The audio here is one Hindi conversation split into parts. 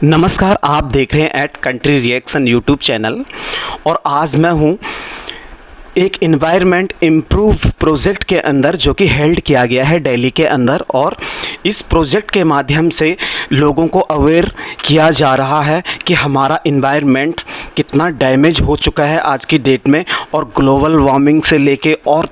नमस्कार, आप देख रहे हैं eight Country Reaction YouTube channel. और आज मैं हूं एक इन्वायरमेंट इम्प्रूव प्रोजेक्ट के अंदर जो कि हेल्ड किया गया है दिल्ली के अंदर। और इस प्रोजेक्ट के माध्यम से लोगों को अवेयर किया जा रहा है कि हमारा इन्वायरमेंट कितना डैमेज हो चुका है आज की डेट में, और ग्लोबल वार्मिंग से लेके और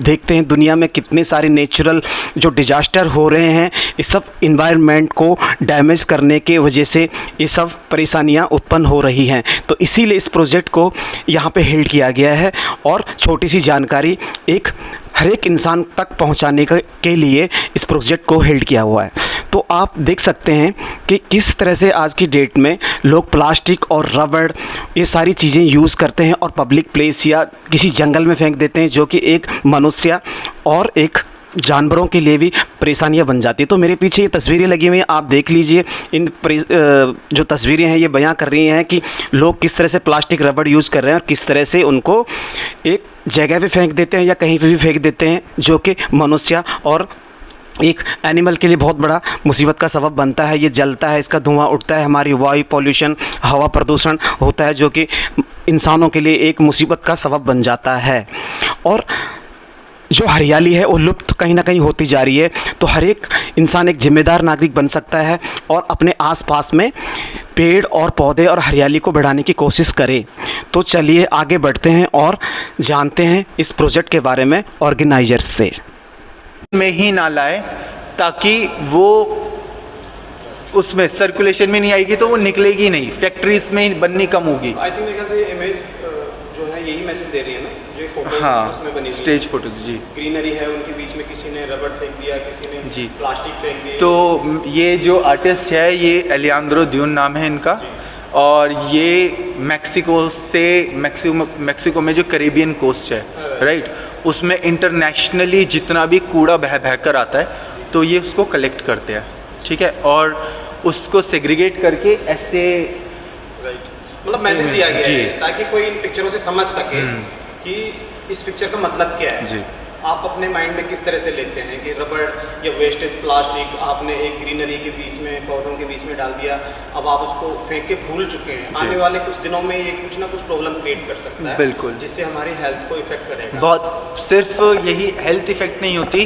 देखते हैं दुनिया में कितने सारे नेचुरल जो डिजास्टर हो रहे हैं, इस सब इन्वायरमेंट को डैमेज करने के वजह से ये सब परेशानियां उत्पन्न हो रही हैं। तो इसीलिए इस प्रोजेक्ट को यहाँ पे हेल्ड किया गया है और छोटी सी जानकारी हर एक इंसान तक पहुँचाने के लिए इस प्रोजेक्ट को हेल्ड किया हुआ है। तो आप देख सकते हैं कि किस तरह से आज की डेट में लोग प्लास्टिक और रबड़ ये सारी चीज़ें यूज़ करते हैं और पब्लिक प्लेस या किसी जंगल में फेंक देते हैं, जो कि एक मनुष्य और एक जानवरों के लिए भी परेशानियां बन जाती है। तो मेरे पीछे ये तस्वीरें लगी हुई हैं, आप देख लीजिए। जो तस्वीरें हैं ये बयां कर रही हैं कि लोग किस तरह से प्लास्टिक रबड़ यूज़ कर रहे हैं और किस तरह से उनको एक जगह पे फेंक देते हैं या कहीं पे भी फेंक देते हैं, जो कि मनुष्य और एक एनिमल के लिए बहुत बड़ा मुसीबत का सबब बनता है। ये जलता है, इसका धुआं उठता है, हमारी वायु पॉल्यूशन, हवा प्रदूषण होता है, जो कि इंसानों के लिए एक मुसीबत का सबब बन जाता है। और जो हरियाली है वो लुप्त कहीं ना कहीं होती जा रही है। तो हर एक इंसान एक जिम्मेदार नागरिक बन सकता है और अपने आसपास में पेड़ और पौधे और हरियाली को बढ़ाने की कोशिश करे। तो चलिए आगे बढ़ते हैं और जानते हैं इस प्रोजेक्ट के बारे में ऑर्गेनाइजर्स से। में ही ना लाए ताकि वो उसमें सर्कुलेशन में नहीं आएगी तो वो निकलेगी नहीं, फैक्ट्रीज में बननी कम होगी। आई थिंक मेरे ख्याल से ये इमेज जो है यही मैसेज दे रही है ना, जो फोटो हाँ, उसमें बनी स्टेज फोटोज जी। ग्रीनरी है, उनके बीच में किसी ने रबड़ फेंक दिया, किसी ने जी प्लास्टिक फेंक दिया। तो ये जो आर्टिस्ट है ये एलियांद्रो ड्यून नाम है इनका, और ये मैक्सिको में जो कैरिबियन कोस्ट है राइट, उसमें इंटरनेशनली जितना भी कूड़ा बह कर आता है तो ये उसको कलेक्ट करते हैं, ठीक है, और उसको सेग्रीगेट करके ऐसे मतलब मैसेज दिया गया है ताकि कोई इन पिक्चरों से समझ सके कि इस पिक्चर का मतलब क्या है जी। आप अपने माइंड में किस तरह से लेते हैं कि रबड़ या वेस्टेज प्लास्टिक आपने एक ग्रीनरी के बीच में, पौधों के बीच में डाल दिया, अब आप उसको फेंक के भूल चुके हैं। आने वाले कुछ दिनों में ये कुछ ना कुछ प्रॉब्लम क्रिएट कर सकता है, बिल्कुल, जिससे हमारी हेल्थ को इफेक्ट करेगा। बहुत सिर्फ यही हेल्थ इफेक्ट नहीं होती,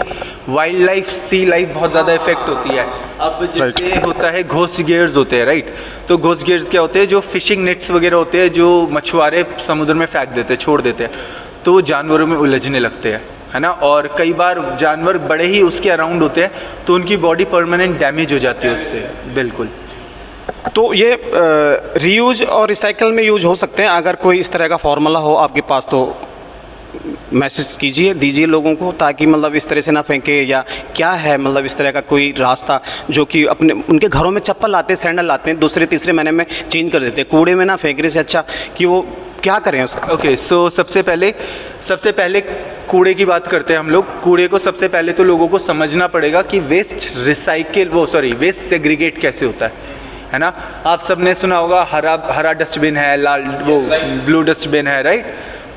वाइल्ड लाइफ, सी लाइफ बहुत ज़्यादा इफेक्ट होती है। अब जैसे होता है घोस्ट गियर्स होते हैं राइट, तो घोस्ट गियर्स क्या होते हैं, जो फिशिंग नेट्स वगैरह होते हैं जो मछुआरे समुद्र में फेंक देते हैं, छोड़ देते हैं, तो जानवरों में उलझने लगते हैं, है ना। और कई बार जानवर बड़े ही उसके अराउंड होते हैं तो उनकी बॉडी परमानेंट डैमेज हो जाती है उससे, बिल्कुल। तो ये रीयूज और रिसाइकल में यूज हो सकते हैं। अगर कोई इस तरह का फॉर्मूला हो आपके पास तो मैसेज कीजिए, दीजिए लोगों को, ताकि मतलब इस तरह से ना फेंके, या क्या है मतलब इस तरह का कोई रास्ता जो कि अपने उनके घरों में चप्पल लाते हैं, सैंडल लाते हैं, दूसरे तीसरे महीने में चेंज कर देते हैं, कूड़े में ना फेंकने से अच्छा कि वो क्या करें उसका। ओके, सो सबसे पहले कूड़े की बात करते हैं हम लोग। कूड़े को सबसे पहले तो लोगों को समझना पड़ेगा कि वेस्ट सेग्रीगेट कैसे होता है ना। आप सबने सुना होगा हरा डस्टबिन है, लाल वो ब्लू डस्टबिन है राइट।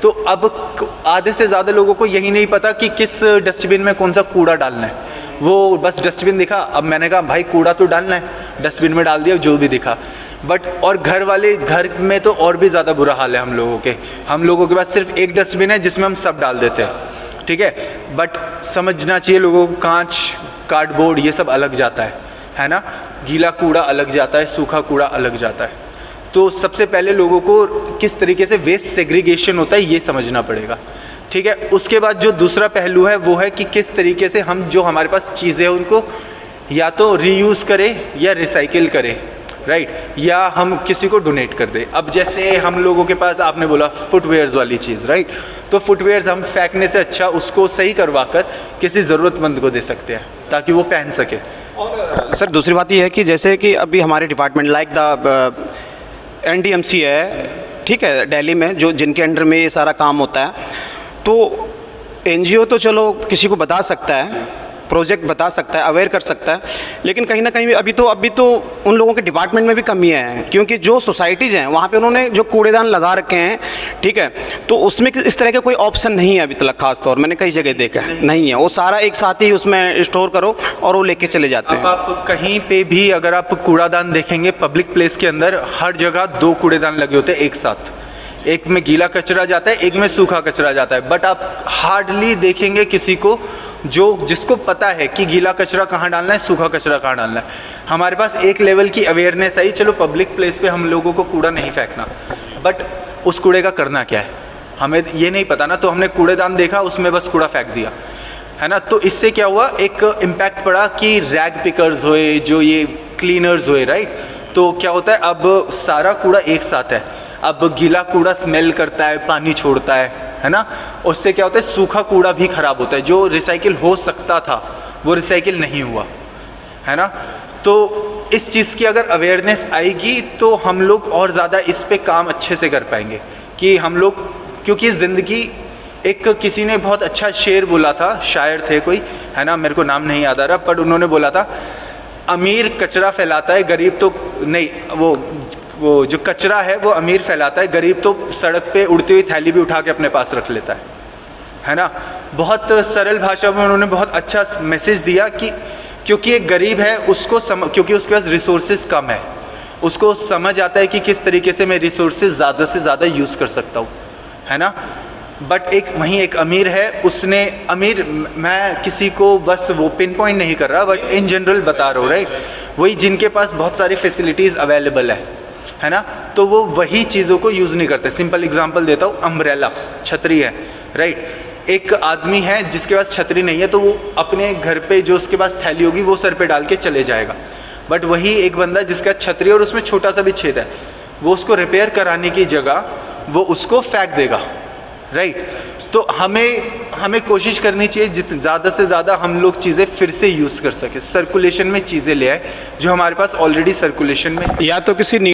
तो अब आधे से ज़्यादा लोगों को यही नहीं पता कि किस डस्टबिन में कौन सा कूड़ा डालना है। वो बस डस्टबिन दिखा, अब मैंने कहा भाई कूड़ा तो डालना है, डस्टबिन में डाल दिया जो भी दिखा। बट और घर में तो और भी ज़्यादा बुरा हाल है हम लोगों के पास सिर्फ एक डस्टबिन है जिसमें हम सब डाल देते हैं, ठीक है। बट समझना चाहिए लोगों को, कांच, कार्डबोर्ड ये सब अलग जाता है ना, गीला कूड़ा अलग जाता है, सूखा कूड़ा अलग जाता है। तो सबसे पहले लोगों को किस तरीके से वेस्ट सेग्रीगेशन होता है ये समझना पड़ेगा, ठीक है। उसके बाद जो दूसरा पहलू है वो है कि किस तरीके से हम जो हमारे पास चीज़ें हैं उनको या तो रीयूज़ करें या रिसाइकिल करें राइट, या हम किसी को डोनेट कर दें। अब जैसे हम लोगों के पास आपने बोला फुटवेयर्स वाली चीज़ राइट, तो फुटवेयर्स हम फेंकने से अच्छा उसको सही करवा कर किसी ज़रूरतमंद को दे सकते हैं ताकि वो पहन सके। और सर दूसरी बात ये है कि जैसे कि अभी हमारे डिपार्टमेंट लाइक द NDMC है, ठीक है, दिल्ली में, जो जिनके अंडर में ये सारा काम होता है, तो NGO तो चलो किसी को बता सकता है, प्रोजेक्ट बता सकता है, अवेयर कर सकता है, लेकिन कहीं ना कहीं अभी तो उन लोगों के डिपार्टमेंट में भी कमी है, क्योंकि जो सोसाइटीज़ हैं वहाँ पे उन्होंने जो कूड़ेदान लगा रखे हैं, ठीक है, तो उसमें इस तरह का कोई ऑप्शन नहीं है अभी तक, खास तौर मैंने कई जगह देखा है, नहीं है, वो सारा एक साथ ही उसमें स्टोर करो और वो लेके चले जाते हैं। अब आप कहीं पे भी अगर आप कूड़ादान देखेंगे पब्लिक प्लेस के अंदर, हर जगह 2 कूड़ेदान लगे होते हैं एक साथ, एक में गीला कचरा जाता है, एक में सूखा कचरा जाता है, बट आप हार्डली देखेंगे किसी को जिसको पता है कि गीला कचरा कहाँ डालना है, सूखा कचरा कहाँ डालना है। हमारे पास एक लेवल की अवेयरनेस आई, चलो पब्लिक प्लेस पे हम लोगों को कूड़ा नहीं फेंकना, बट उस कूड़े का करना क्या है हमें ये नहीं पता ना, तो हमने कूड़ेदान देखा, उसमें बस कूड़ा फेंक दिया, है ना। तो इससे क्या हुआ, एक इम्पैक्ट पड़ा कि रैग पिकर्स हुए, जो ये क्लीनर्स हुए, राइट। तो क्या होता है, अब सारा कूड़ा एक साथ है, अब गीला कूड़ा स्मेल करता है, पानी छोड़ता है ना। उससे क्या होता है, सूखा कूड़ा भी खराब होता है, जो रिसाइकिल हो सकता था वो रिसाइकिल नहीं हुआ, है ना। तो इस चीज़ की अगर अवेयरनेस आएगी तो हम लोग और ज़्यादा इस पे काम अच्छे से कर पाएंगे कि हम लोग, क्योंकि ज़िंदगी, एक किसी ने बहुत अच्छा शेर बोला था, शायर थे कोई, है ना, मेरे को नाम नहीं याद आ रहा, पर उन्होंने बोला था, अमीर कचरा फैलाता है, गरीब तो नहीं, वो जो कचरा है वो अमीर फैलाता है, गरीब तो सड़क पे उड़ती हुई थैली भी उठा के अपने पास रख लेता है ना। बहुत सरल भाषा में उन्होंने बहुत अच्छा मैसेज दिया कि क्योंकि एक गरीब है, उसको क्योंकि उसके पास रिसोर्सेज कम है, उसको समझ आता है कि किस तरीके से मैं रिसोर्सेज ज़्यादा से ज़्यादा यूज़ कर सकता हूँ, है ना। बट एक अमीर है, उसने मैं किसी को बस वो पिन पॉइंट नहीं कर रहा, बट इन जनरल बता रहा हूँ, राइट। वही जिनके पास बहुत सारी फैसिलिटीज़ अवेलेबल है ना, तो वो वही चीज़ों को यूज़ नहीं करते। सिंपल एग्जांपल देता हूँ, अम्ब्रेला, छतरी है, राइट। एक आदमी है जिसके पास छतरी नहीं है, तो वो अपने घर पे जो उसके पास थैली होगी वो सर पे डाल के चले जाएगा, बट वही एक बंदा जिसका छतरी और उसमें छोटा सा भी छेद है, वो उसको रिपेयर कराने की जगह वो उसको फेंक देगा, राइट। तो हमें कोशिश करनी चाहिए ज़्यादा से ज़्यादा हम लोग चीज़ें फिर से यूज़ कर सके, सर्कुलेशन में चीज़ें ले आए जो हमारे पास ऑलरेडी सर्कुलेशन में, या तो किसी